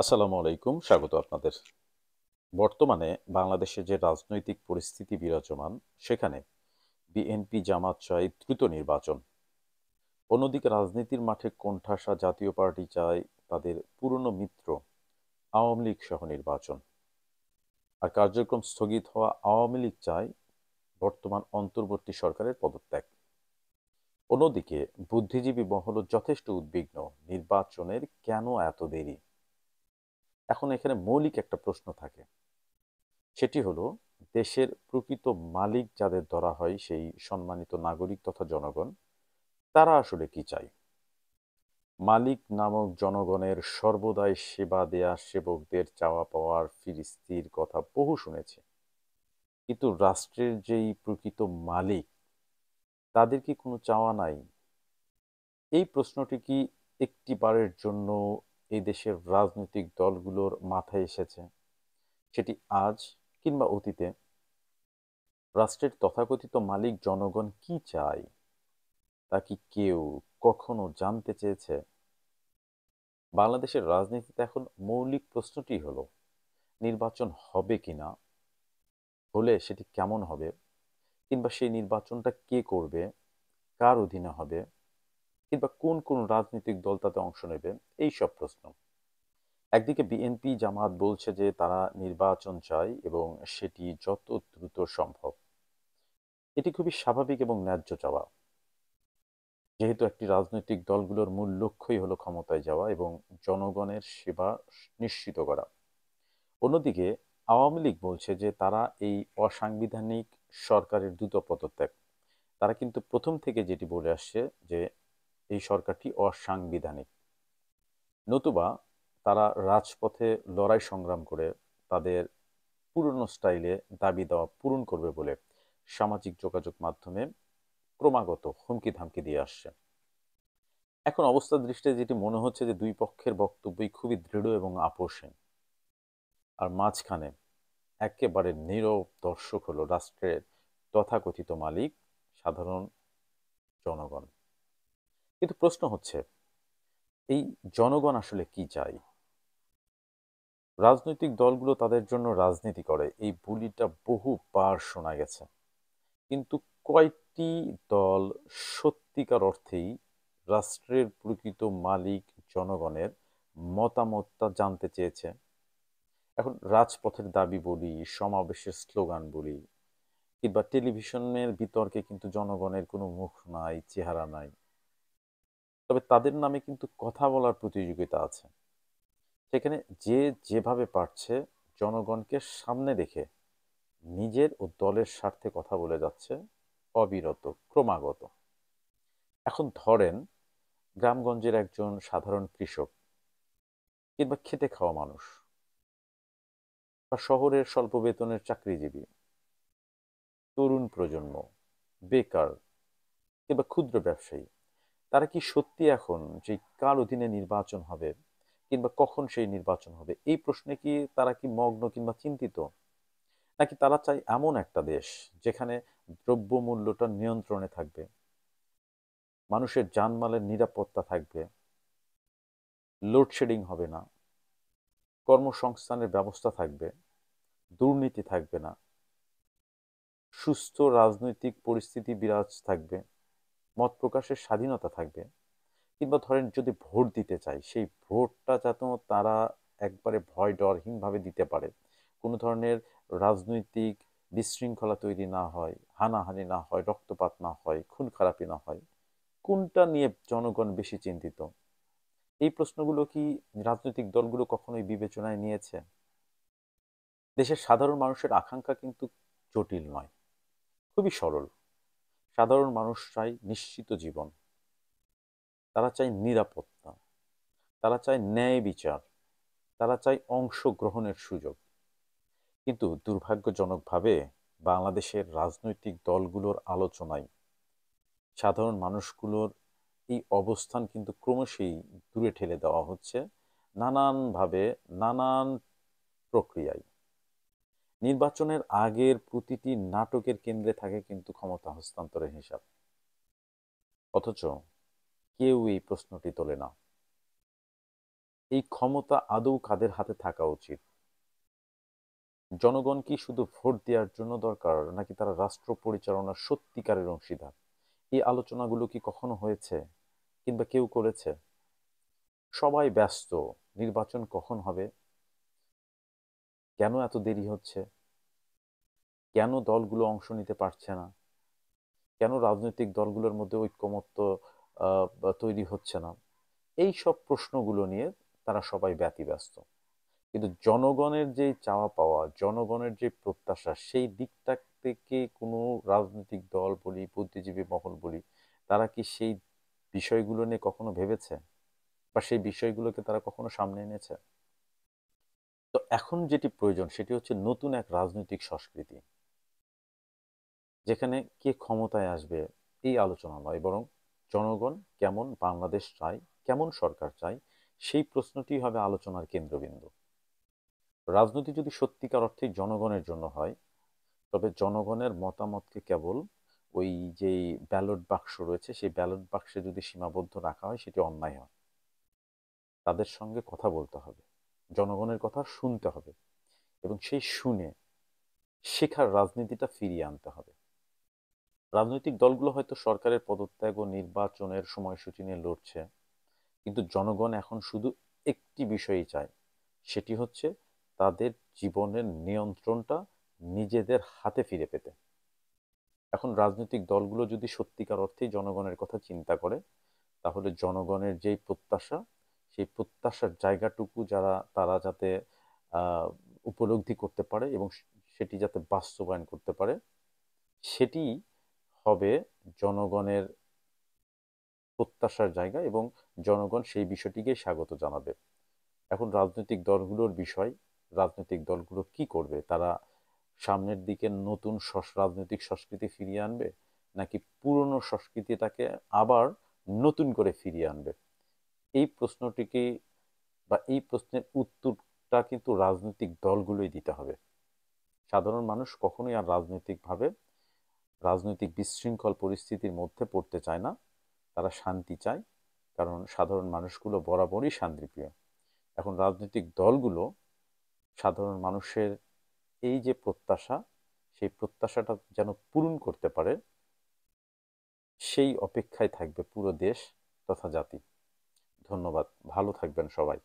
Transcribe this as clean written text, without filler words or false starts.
আসসালামু আলাইকুম, স্বাগত আপনাদের। বর্তমানে বাংলাদেশে যে রাজনৈতিক পরিস্থিতি বিরাজমান, সেখানে বিএনপি জামাত চায় দ্রুত নির্বাচন। অন্যদিকে রাজনীতির মাঠে কোণঠাসা জাতীয় পার্টি চায় তাদের পুরনো মিত্র আওয়ামী লীগ সহ নির্বাচন। আর কার্যক্রম স্থগিত হওয়া আওয়ামী লীগ চায় বর্তমান অন্তর্বর্তী সরকারের পদত্যাগ। অন্যদিকে বুদ্ধিজীবী মহলও যথেষ্ট উদ্বিগ্ন, নির্বাচনের কেন এত দেরি। এখন এখানে মৌলিক একটা প্রশ্ন থাকে, সেটি হলো দেশের প্রকৃত মালিক যাদের ধরা হয় সেই সম্মানিত নাগরিক তথা জনগণ, তারা আসলে কি চায়। মালিক নামক জনগণের সর্বদাই সেবা দেয়া সেবকদের চাওয়া পাওয়ার ফিরিস্তির কথা বহু শুনেছে, কিন্তু রাষ্ট্রের যেই প্রকৃত মালিক, তাদের কি কোনো চাওয়া নাই? এই প্রশ্নটি কি একটিবারের জন্য এই দেশের রাজনৈতিক দলগুলোর মাথায় এসেছে? সেটি আজ কিংবা অতীতে রাষ্ট্রের তথাকথিত মালিক জনগণ কি চায়, তা কি কেউ কখনো জানতে চেয়েছে? বাংলাদেশের রাজনীতিতে এখন মৌলিক প্রশ্নটি হলো, নির্বাচন হবে কিনা, হলে সেটি কেমন হবে, কিংবা সেই নির্বাচনটা কে করবে, কার অধীনে হবে, কিংবা কোন কোন রাজনৈতিক দল তাতে অংশ নেবে, এই সব প্রশ্ন। একদিকে বিএনপি জামাত বলছে যে তারা নির্বাচন চায় এবং সেটি যত দ্রুত সম্ভব। এটি খুবই স্বাভাবিক এবং ন্যায্য চাওয়া, যেহেতু একটি রাজনৈতিক দলগুলোর মূল লক্ষ্যই হলো ক্ষমতায় যাওয়া এবং জনগণের সেবা নিশ্চিত করা। অন্যদিকে আওয়ামী লীগ বলছে যে তারা এই অসাংবিধানিক সরকারের দ্রুত পদত্যাগ। তারা কিন্তু প্রথম থেকে যেটি বলে আসছে যে এই সরকারটি অসাংবিধানিক, নতুবা তারা রাজপথে লড়াই সংগ্রাম করে তাদের পুরনো স্টাইলে দাবি দেওয়া পূরণ করবে বলে সামাজিক যোগাযোগ মাধ্যমে ক্রমাগত হুমকি ধামকি দিয়ে আসছে। এখন অবস্থার দৃষ্টিতে যেটি মনে হচ্ছে যে দুই পক্ষের বক্তব্যই খুবই দৃঢ় এবং আপোষহীন। আর মাঝখানে একেবারে নীরব দর্শক হলো রাষ্ট্রের তথাকথিত মালিক সাধারণ জনগণ। কিন্তু প্রশ্ন হচ্ছে, এই জনগণ আসলে কি চায়? রাজনৈতিক দলগুলো তাদের জন্য রাজনীতি করে, এই বুলিটা বহুবার শোনা গেছে, কিন্তু কয়টি দল সত্যিকার অর্থেই রাষ্ট্রের প্রকৃত মালিক জনগণের মতামতটা জানতে চেয়েছে? এখন রাজপথের দাবি বলি, সমাবেশের স্লোগান বলি, কিংবা টেলিভিশনের বিতর্কে কিন্তু জনগণের কোনো মুখ নাই, চেহারা নাই। তবে তাদের নামে কিন্তু কথা বলার প্রতিযোগিতা আছে। সেখানে যে যেভাবে পারছে জনগণকে সামনে রেখে নিজের ও দলের স্বার্থে কথা বলে যাচ্ছে, অবিরত, ক্রমাগত। এখন ধরেন গ্রামগঞ্জের একজন সাধারণ কৃষক কিংবা খেটে খাওয়া মানুষ, বা শহরের স্বল্প বেতনের চাকরিজীবী, তরুণ প্রজন্ম, বেকার, কিংবা ক্ষুদ্র ব্যবসায়ী, তারা কি সত্যি এখন যে কার অধীনে নির্বাচন হবে কিংবা কখন সেই নির্বাচন হবে এই প্রশ্নে কি তারা কি মগ্ন কিংবা চিন্তিত? নাকি তারা চায় এমন একটা দেশ যেখানে দ্রব্যমূল্যটা নিয়ন্ত্রণে থাকবে, মানুষের জানমালের নিরাপত্তা থাকবে, লোডশেডিং হবে না, কর্মসংস্থানের ব্যবস্থা থাকবে, দুর্নীতি থাকবে না, সুস্থ রাজনৈতিক পরিস্থিতি বিরাজ থাকবে, মত প্রকাশের স্বাধীনতা থাকবে, কিংবা ধরেন যদি ভোট দিতে চাই সেই ভোটটা যাতে তারা একবারে ভয় ডরহীনভাবে দিতে পারে, কোনো ধরনের রাজনৈতিক বিশৃঙ্খলা তৈরি না হয়, হানাহানি না হয়, রক্তপাত না হয়, খুন খারাপি না হয়, কোনটা নিয়ে জনগণ বেশি চিন্তিত? এই প্রশ্নগুলো কি রাজনৈতিক দলগুলো কখনোই বিবেচনায় নিয়েছে? দেশের সাধারণ মানুষের আকাঙ্ক্ষা কিন্তু জটিল নয়, খুবই সরল। সাধারণ মানুষ চায় নিশ্চিত জীবন, তারা চায় নিরাপত্তা, তারা চায় ন্যায় বিচার, তারা চায় অংশগ্রহণের সুযোগ। কিন্তু দুর্ভাগ্যজনকভাবে বাংলাদেশের রাজনৈতিক দলগুলোর আলোচনায় সাধারণ মানুষগুলোর এই অবস্থান কিন্তু ক্রমশই দূরে ঠেলে দেওয়া হচ্ছে, নানানভাবে, নানান প্রক্রিয়ায়। নির্বাচনের আগের প্রতিটি নাটকের কেন্দ্রে থাকে কিন্তু ক্ষমতা হস্তান্তরের হিসাব, অথচ কেউ এই প্রশ্নটি তোলে না। এই ক্ষমতা আদৌ কাদের হাতে থাকা উচিত? জনগণ কি শুধু ভোট দেওয়ার জন্য দরকার, নাকি তারা রাষ্ট্র পরিচালনার সত্যিকারের অংশীদার? এই আলোচনাগুলো কি কখনো হয়েছে, কিংবা কেউ করেছে? সবাই ব্যস্ত। নির্বাচন কখন হবে? কেন এত দেরি হচ্ছে? কেন দলগুলো অংশ নিতে পারছে না? কেন রাজনৈতিক দলগুলোর মধ্যে ঐক্যমত্য তৈরি হচ্ছে না? এই সব প্রশ্নগুলো নিয়ে তারা সবাই ব্যতিব্যস্ত। কিন্তু জনগণের যে চাওয়া পাওয়া, জনগণের যে প্রত্যাশা, সেই দিকটা থেকে কোনো রাজনৈতিক দল বলি, বুদ্ধিজীবী মহল বলি, তারা কি সেই বিষয়গুলো নিয়ে কখনো ভেবেছে, বা সেই বিষয়গুলোকে তারা কখনো সামনে এনেছে? তো এখন যেটি প্রয়োজন সেটি হচ্ছে নতুন এক রাজনৈতিক সংস্কৃতি, যেখানে কে ক্ষমতায় আসবে এই আলোচনা নয়, বরং জনগণ কেমন বাংলাদেশ চায়, কেমন সরকার চায়, সেই প্রশ্নটি হবে আলোচনার কেন্দ্রবিন্দু। রাজনীতি যদি সত্যিকার অর্থে জনগণের জন্য হয়, তবে জনগণের মতামতকে কেবল ওই যে ব্যালট বাক্স রয়েছে, সেই ব্যালট বাক্সে যদি সীমাবদ্ধ রাখা হয়, সেটি অন্যায় হয়। তাদের সঙ্গে কথা বলতে হবে, জনগণের কথা শুনতে হবে, এবং সেই শুনে শেখার রাজনীতিটা ফিরিয়ে আনতে হবে। রাজনৈতিক দলগুলো হয়তো সরকারের পদত্যাগ ও নির্বাচনের সময়সূচি নিয়ে লড়ছে, কিন্তু জনগণ এখন শুধু একটি বিষয়ই চায়, সেটি হচ্ছে তাদের জীবনের নিয়ন্ত্রণটা নিজেদের হাতে ফিরে পেতে। এখন রাজনৈতিক দলগুলো যদি সত্যিকার অর্থেই জনগণের কথা চিন্তা করে, তাহলে জনগণের যেই প্রত্যাশা, সেই প্রত্যাশার জায়গাটুকু তারা যাতে আহ, উপলব্ধি করতে পারে এবং সেটি যাতে বাস্তবায়ন করতে পারে, সেটি হবে জনগণের প্রত্যাশার জায়গা, এবং জনগণ সেই বিষয়টিকে স্বাগত জানাবে। এখন রাজনৈতিক দলগুলোর বিষয়, রাজনৈতিক দলগুলো কি করবে। তারা সামনের দিকে নতুন রাজনৈতিক সংস্কৃতি ফিরিয়ে আনবে, নাকি পুরনো সংস্কৃতিটাকে আবার নতুন করে ফিরিয়ে আনবে? এই প্রশ্নটিকে, বা এই প্রশ্নের উত্তরটা কিন্তু রাজনৈতিক দলগুলোই দিতে হবে। সাধারণ মানুষ কখনোই আর রাজনৈতিক বিশৃঙ্খল পরিস্থিতির মধ্যে পড়তে চায় না। তারা শান্তি চায়, কারণ সাধারণ মানুষগুলো বরাবরই শান্তিপ্রিয়। এখন রাজনৈতিক দলগুলো সাধারণ মানুষের এই যে প্রত্যাশা, সেই প্রত্যাশাটা যেন পূরণ করতে পারে, সেই অপেক্ষায় থাকবে পুরো দেশ তথা জাতি। ধন্যবাদ। ভালো থাকবেন সবাই।